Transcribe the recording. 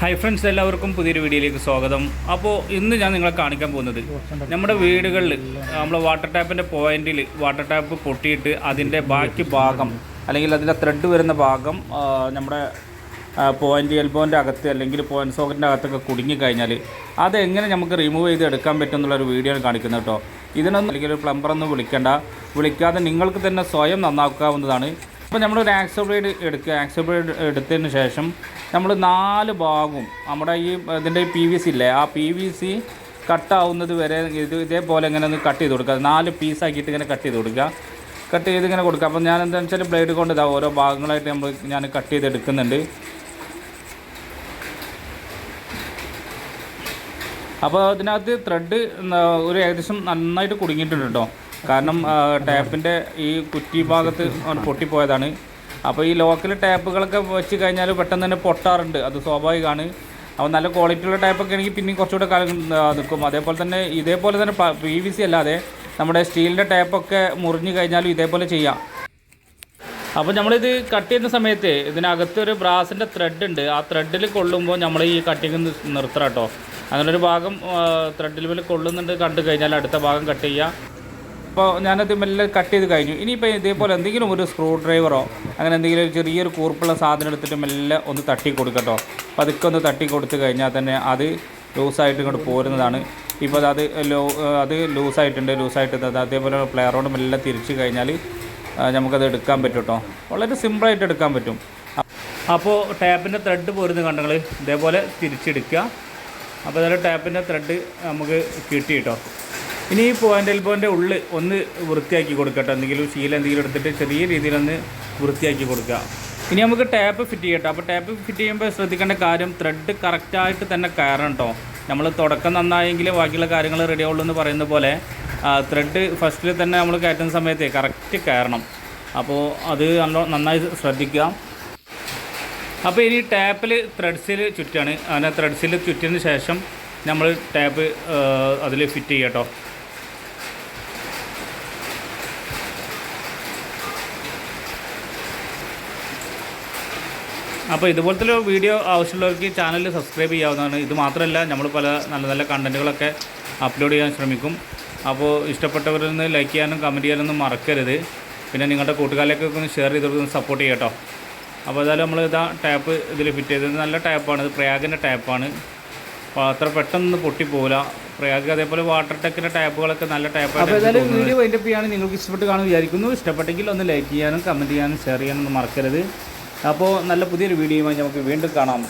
Hi friends, എല്ലാവർക്കും പുതിയൊരു വീഡിയോയിലേക്ക് സ്വാഗതം. അപ്പോൾ ഇന്ന് ഞാൻ നിങ്ങളെ കാണിക്കാൻ പോകുന്നത് നമ്മുടെ വീടുകളിൽ നമ്മൾ വാട്ടർ ടാപ്പിൻ്റെ പോയിന്റിൽ വാട്ടർ ടാപ്പ് പൊട്ടിയിട്ട് അതിൻ്റെ ബാക്കി ഭാഗം അല്ലെങ്കിൽ അതിൻ്റെ ത്രെഡ് വരുന്ന ഭാഗം നമ്മുടെ പോയിൻ്റ് എൽബോൻ്റെ അകത്ത് അല്ലെങ്കിൽ പോയിൻ്റ് സോക്കറ്റിൻ്റെ അകത്തൊക്കെ കുടുങ്ങിക്കഴിഞ്ഞാൽ അതെങ്ങനെ നമുക്ക് റിമൂവ് ചെയ്ത് എടുക്കാൻ പറ്റും എന്നുള്ളൊരു വീഡിയോ കാണിക്കുന്നത് കേട്ടോ. ഇതിനൊന്നും അല്ലെങ്കിൽ ഒരു പ്ലംബറൊന്നും വിളിക്കാതെ നിങ്ങൾക്ക് തന്നെ സ്വയം നന്നാക്കാവുന്നതാണ്. അപ്പോൾ നമ്മളൊരു ആക്സോ ബ്ലേഡ് എടുക്കുക. ആക്സോ ബ്ലേഡ് എടുത്തതിന് ശേഷം നമ്മൾ 4 ഭാഗവും നമ്മുടെ ഇതിൻ്റെ PVC ഇല്ലേ, ആ PVC കട്ടാവുന്നത് വരെ ഇതേപോലെ ഇങ്ങനെ ഒന്ന് കട്ട് ചെയ്ത് കൊടുക്കുക. 4 പീസാക്കിയിട്ട് ഇങ്ങനെ കട്ട് ചെയ്ത് കൊടുക്കുക. കട്ട് ചെയ്ത് ഇങ്ങനെ കൊടുക്കുക. അപ്പോൾ ഞാൻ എന്താണെന്ന് വെച്ചാൽ ബ്ലേഡ് കൊണ്ട് ഓരോ ഭാഗങ്ങളായിട്ട് ഞാൻ കട്ട് ചെയ്തെടുക്കുന്നുണ്ട്. അപ്പോൾ അതിനകത്ത് ത്രെഡ് ഒരു ഏകദേശം നന്നായിട്ട് കുടുങ്ങിയിട്ടുണ്ട് കേട്ടോ. കാരണം ടാപ്പിൻ്റെ ഈ കുറ്റി ഭാഗത്ത് പൊട്ടിപ്പോയതാണ്. അപ്പോൾ ഈ ലോക്കൽ ടാപ്പുകളൊക്കെ വെച്ച് കഴിഞ്ഞാൽ പെട്ടെന്ന് തന്നെ പൊട്ടാറുണ്ട്, അത് സ്വാഭാവികമാണ്. അപ്പോൾ നല്ല ക്വാളിറ്റിയുള്ള ടാപ്പൊക്കെ ആണെങ്കിൽ പിന്നെയും കുറച്ചുകൂടെ കാലം നിൽക്കും. അതേപോലെ തന്നെ ഇതേപോലെ തന്നെ PVC അല്ലാതെ നമ്മുടെ സ്റ്റീലിൻ്റെ ടാപ്പൊക്കെ മുറിഞ്ഞ് കഴിഞ്ഞാലും ഇതേപോലെ ചെയ്യാം. അപ്പോൾ നമ്മളിത് കട്ട് ചെയ്യുന്ന സമയത്ത് ഇതിനകത്തൊരു ബ്രാസിൻ്റെ ത്രെഡ് ഉണ്ട്. ആ ത്രെഡിൽ കൊള്ളുമ്പോൾ നമ്മൾ ഈ കട്ടിങ് നിർത്തണം കേട്ടോ. അങ്ങനൊരു ഭാഗം ത്രെഡിൽ മേലെ കൊള്ളുന്നുണ്ട് കണ്ടു കഴിഞ്ഞാൽ അടുത്ത ഭാഗം കട്ട് ചെയ്യുക. അപ്പോൾ ഞാനത് മെല്ലെ കട്ട് ചെയ്ത് കഴിഞ്ഞു. ഇനിയിപ്പോൾ ഇതേപോലെ എന്തെങ്കിലും ഒരു സ്ക്രൂ ഡ്രൈവറോ അങ്ങനെ എന്തെങ്കിലും ചെറിയൊരു കൂർപ്പുള്ള സാധനം എടുത്തിട്ട് മെല്ലെ ഒന്ന് തട്ടി കൊടുക്കട്ടോ. അപ്പോൾ അതൊക്കെ ഒന്ന് തട്ടി കൊടുത്തു കഴിഞ്ഞാൽ തന്നെ അത് ലൂസായിട്ട് ഇങ്ങോട്ട് പോരുന്നതാണ്. ഇപ്പോൾ അത് ലൂസായിട്ട് അതേപോലെ പ്ലെയറോട് മെല്ലെ തിരിച്ചു കഴിഞ്ഞാൽ നമുക്കത് എടുക്കാൻ പറ്റും കേട്ടോ. വളരെ സിമ്പിളായിട്ട് എടുക്കാൻ പറ്റും. അപ്പോൾ ടാപ്പിൻ്റെ ത്രെഡ് പോരുന്നത് കണ്ടങ്ങൾ ഇതേപോലെ തിരിച്ചെടുക്കുക. അപ്പോൾ അതായത് ടാപ്പിൻ്റെ ത്രെഡ് നമുക്ക് കിട്ടി കേട്ടോ. ഇനി ഈ പോയിൻ്റ് എൽബോൻ്റെ ഉള്ളിൽ ഒന്ന് വൃത്തിയാക്കി കൊടുക്കട്ടെ. എന്തെങ്കിലും എന്തെങ്കിലും എടുത്തിട്ട് ചെറിയ രീതിയിലൊന്ന് വൃത്തിയാക്കി കൊടുക്കുക. ഇനി നമുക്ക് ടാപ്പ് ഫിറ്റ് ചെയ്യട്ടോ. അപ്പോൾ ടാപ്പ് ഫിറ്റ് ചെയ്യുമ്പോൾ ശ്രദ്ധിക്കേണ്ട കാര്യം ത്രെഡ് കറക്റ്റായിട്ട് തന്നെ കയറണം കേട്ടോ. നമ്മൾ തുടക്കം നന്നായെങ്കിൽ ബാക്കിയുള്ള കാര്യങ്ങൾ റെഡി ആവുള്ളൂ എന്ന് പറയുന്ന പോലെ ത്രെഡ് ഫസ്റ്റിൽ തന്നെ നമ്മൾ കയറ്റുന്ന സമയത്ത് കറക്റ്റ് കയറണം. അപ്പോൾ അത് നന്നായി ശ്രദ്ധിക്കുക. അപ്പോൾ ഇനി ടാപ്പിൽ ത്രെഡ്സിൽ ചുറ്റാണ്. അങ്ങനെ ത്രെഡ്സിൽ ചുറ്റിയതിന് ശേഷം നമ്മൾ ടാപ്പ് അതിൽ ഫിറ്റ് ചെയ്യട്ടോ. അപ്പോൾ ഇതുപോലത്തെ വീഡിയോ ആവശ്യമുള്ളവർക്ക് ചാനൽ സബ്സ്ക്രൈബ് ചെയ്യാവുന്നതാണ്. ഇത് മാത്രമല്ല നമ്മൾ പല നല്ല നല്ല കണ്ടൻറ്റുകളൊക്കെ അപ്ലോഡ് ചെയ്യാൻ ശ്രമിക്കും. അപ്പോൾ ഇഷ്ടപ്പെട്ടവരിൽ നിന്ന് ലൈക്ക് ചെയ്യാനും കമൻറ്റ് ചെയ്യാനൊന്നും മറക്കരുത്. പിന്നെ നിങ്ങളുടെ കൂട്ടുകാരിലേക്കൊക്കെ ഒന്ന് ഷെയർ ചെയ്ത് കൊടുത്ത് സപ്പോർട്ട് ചെയ്യട്ടോ. അപ്പോൾ ഏതായാലും നമ്മൾ ടാപ്പ് ഇതിൽ ഫിറ്റ് ചെയ്തത് നല്ല ടാപ്പാണ്. ഇത് പ്രയാഗിൻ്റെ ടാപ്പാണ്. അപ്പോൾ അത്ര പെട്ടെന്ന് പൊട്ടിപ്പോകില്ല. പ്രയാഗ് അതേപോലെ വാട്ടർ ടെക്കിൻ്റെ ടാപ്പുകളൊക്കെ നല്ല ടാപ്പാണ്. അപ്പോൾ ഏതായാലും വീഡിയോ വൈൻഡപ്പ് ചെയ്യാൻ നിങ്ങൾക്ക് ഇഷ്ടപ്പെട്ട് കാണുമെന്ന് വിചാരിക്കുന്നു. ഇഷ്ടപ്പെട്ടെങ്കിൽ ഒന്ന് ലൈക്ക് ചെയ്യാനും കമൻറ്റ് ചെയ്യാനും ഷെയർ ചെയ്യാനൊന്നും മറക്കരുത്. അപ്പോൾ നല്ല പുതിയൊരു വീഡിയോയുമായി നമുക്ക് വീണ്ടും കാണാം.